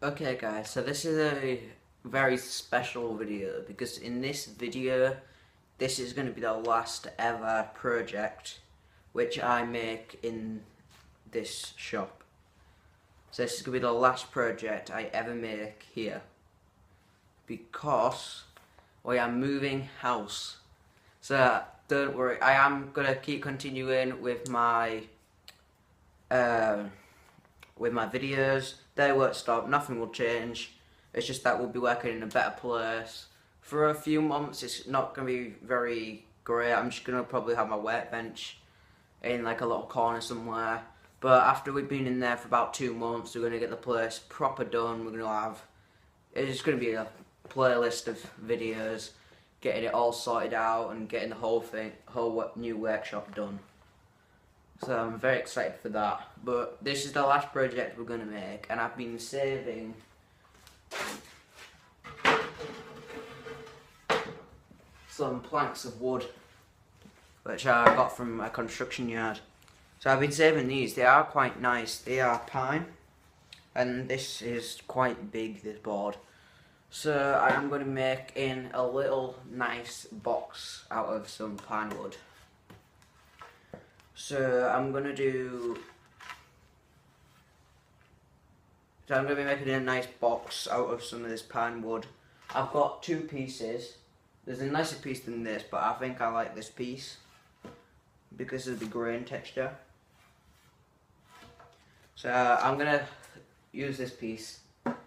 Okay guys, so this is a very special video because in this video, this is going to be the last ever project which I make in this shop. So this is going to be the last project I ever make here because I am moving house. So don't worry, I am going to keep continuing with my videos. They won't stop, nothing will change. It's just that we'll be working in a better place. For a few months it's not going to be very great. I'm just going to probably have my workbench in like a little corner somewhere. But after we've been in there for about 2 months, we're going to get the place proper done. We're going to have, it's going to be a playlist of videos, getting it all sorted out and getting the whole new workshop done. So I'm very excited for that. But this is the last project we're going to make, and I've been saving some planks of wood which I got from a construction yard. So I've been saving these. They are quite nice. They are pine, and this is quite big, this board. So I am going to make in a little nice box out of some pine wood. So I'm going to be making a nice box out of some of this pine wood. I've got 2 pieces. There's a nicer piece than this, but I think I like this piece because of the grain texture. So I'm going to use this piece.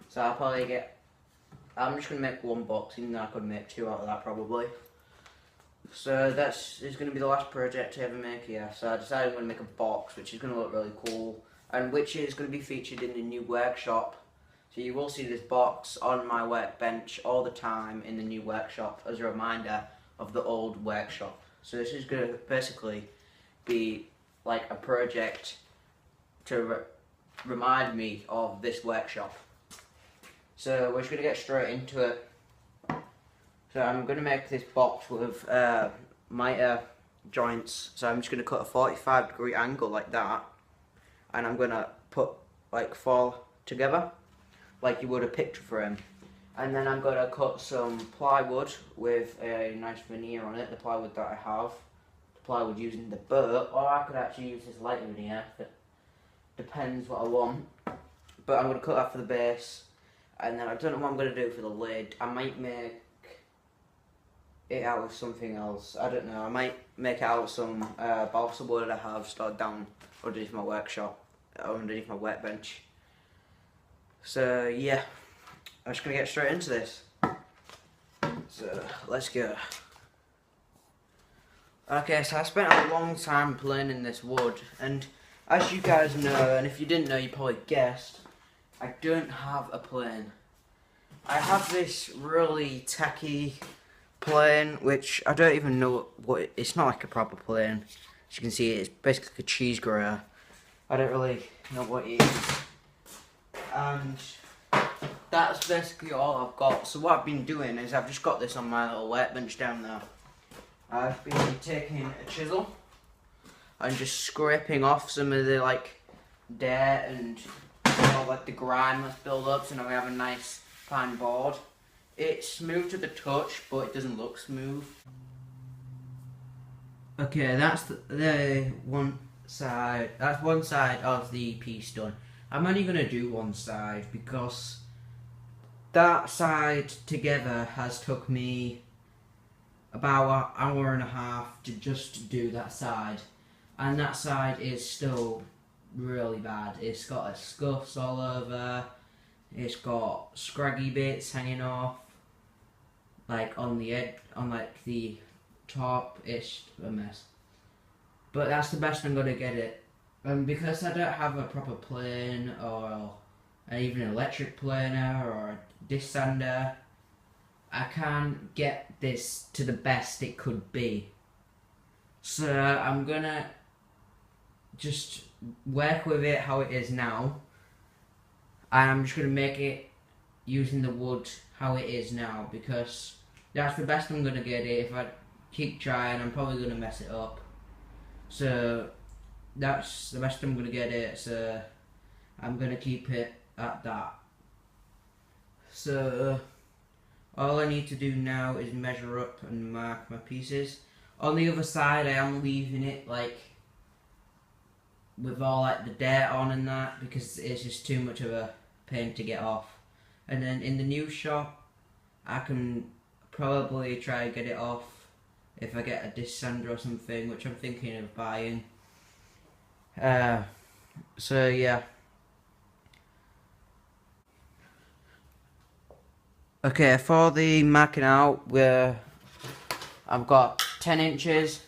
So I'm just going to make 1 box, even though I could make 2 out of that probably. So this is going to be the last project I ever make here. So I decided I'm going to make a box which is going to look really cool and which is going to be featured in the new workshop. So you will see this box on my workbench all the time in the new workshop as a reminder of the old workshop. So this is going to basically be like a project to remind me of this workshop. So we're just going to get straight into it. So I'm going to make this box with miter joints. So I'm just going to cut a 45-degree angle like that, and I'm going to put like 4 together like you would a picture frame. And then I'm going to cut some plywood with a nice veneer on it, the plywood that I have. The plywood using the boat, or I could actually use this light veneer. It depends what I want. But I'm going to cut that for the base, and then I don't know what I'm going to do for the lid. I might make it out of something else. I don't know. I might make it out of some balsa wood I have stored down underneath my workshop, underneath my workbench. So yeah, I'm just gonna get straight into this. So let's go. Okay, so I spent a long time planing this wood, and as you guys know, and if you didn't know, you probably guessed, I don't have a plane. I have this really tacky plane, which I don't even know what it's not like a proper plane. As you can see, it's basically like a cheese grater. I don't really know what it is, and that's basically all I've got. So what I've been doing is I've just got this on my little workbench down there. I've been taking a chisel and just scraping off some of the like dirt and like the grime that's built up, so now we have a nice pine board. It's smooth to the touch, but it doesn't look smooth. Okay, that's the one side. That's one side of the piece done. I'm only gonna do one side because that side together has took me about an hour and a half to just do that side, and that side is still really bad. It's got scuffs all over. It's got scraggy bits hanging off, like on the edge, on like the top. It's a mess, but that's the best I'm gonna get it. And because I don't have a proper plane or even an electric planer or a disc sander, I can't get this to the best it could be. So I'm gonna just work with it how it is now, and I'm just gonna make it using the wood how it is now, because that's the best I'm gonna get it. If I keep trying, I'm probably gonna mess it up. So that's the best I'm gonna get it. So I'm gonna keep it at that. So all I need to do now is measure up and mark my pieces. On the other side I am leaving it like with all like the dirt on and that, because it's just too much of a pain to get off. And then in the new shop I can probably try and get it off if I get a disc sander or something, which I'm thinking of buying. So yeah. Okay, for the marking out, I've got 10 inches,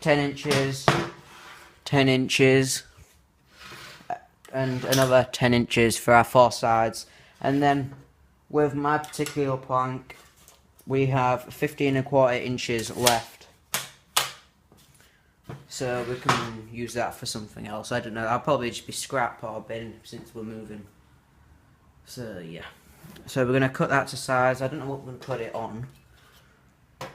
10 inches, 10 inches, and another 10 inches for our 4 sides. And then with my particular plank, we have 15¼ inches left. So we can use that for something else. I don't know, I'll probably just be scrap or bin since we're moving. So yeah. So we're going to cut that to size. I don't know what we're going to cut it on.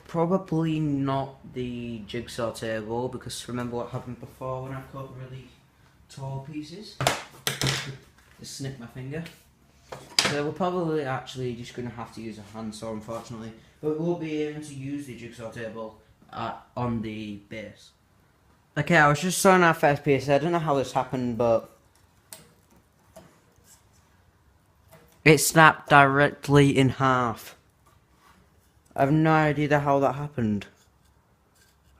Probably not the jigsaw table, because remember what happened before when I cut really tall pieces? Just snipped my finger. So we're probably actually just going to have to use a handsaw, unfortunately. But we'll be able to use the jigsaw table on the base. Okay, I was just sawing our first piece. I don't know how this happened, but it snapped directly in half. I have no idea how that happened.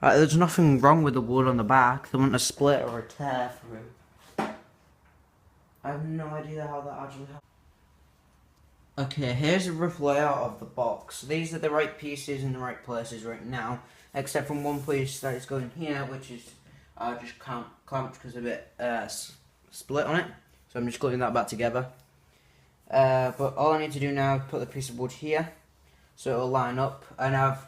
There's nothing wrong with the wood on the back. There wasn't a split or a tear through. I have no idea how that actually happened. Okay, here's a rough layout of the box. These are the right pieces in the right places right now, except from one piece that is going here, which is just clamped because of a bit split on it. So I'm just gluing that back together. But all I need to do now is put the piece of wood here, so it'll line up, and I've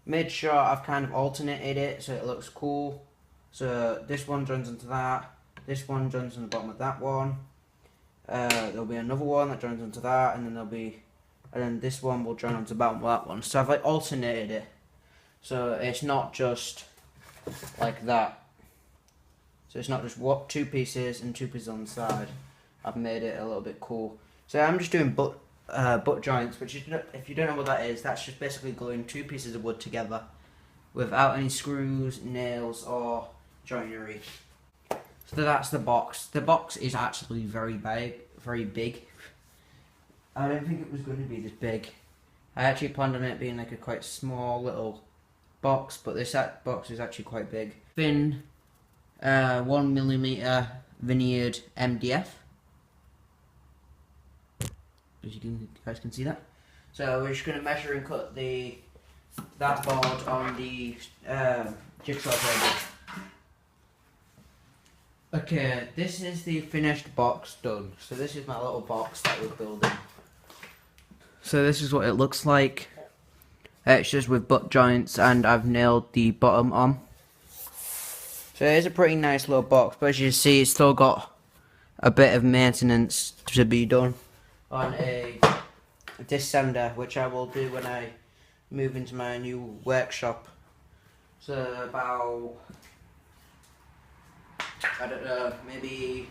made sure I've kind of alternated it so it looks cool. So this one joins into that, this one joins on the bottom of that one, there'll be another one that joins into that, and then this one will join onto the bottom of that one. So I've like alternated it, so it's not just like that. So it's not just two pieces and 2 pieces on the side. I've made it a little bit cool. So I'm just doing butt joints, which if you don't know what that is, that's just basically gluing 2 pieces of wood together without any screws, nails, or joinery. So that's the box. The box is actually very big. I don't think it was going to be this big. I actually planned on it being like a quite small little box, but this box is actually quite big. Thin 1mm veneered MDF. As you guys can see that. So we're just going to measure and cut that board on the jigsaw table. Okay, this is the finished box done. So this is my little box that we're building. So this is what it looks like. It's just with butt joints, and I've nailed the bottom on. So it is a pretty nice little box, but as you see, it's still got a bit of maintenance to be done on a disc sander, which I will do when I move into my new workshop. So about, I don't know, maybe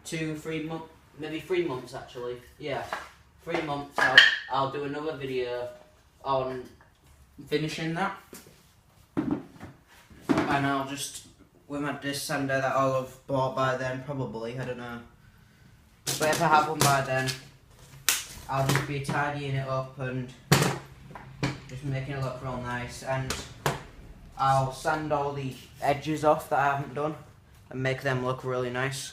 2-3 months, maybe 3 months actually. Yeah, 3 months. I'll do another video on finishing that, and I'll just with my disc sander that I'll have bought by then, probably, I don't know. But if I have one by then, I'll just be tidying it up and just making it look real nice, and I'll sand all the edges off that I haven't done and make them look really nice.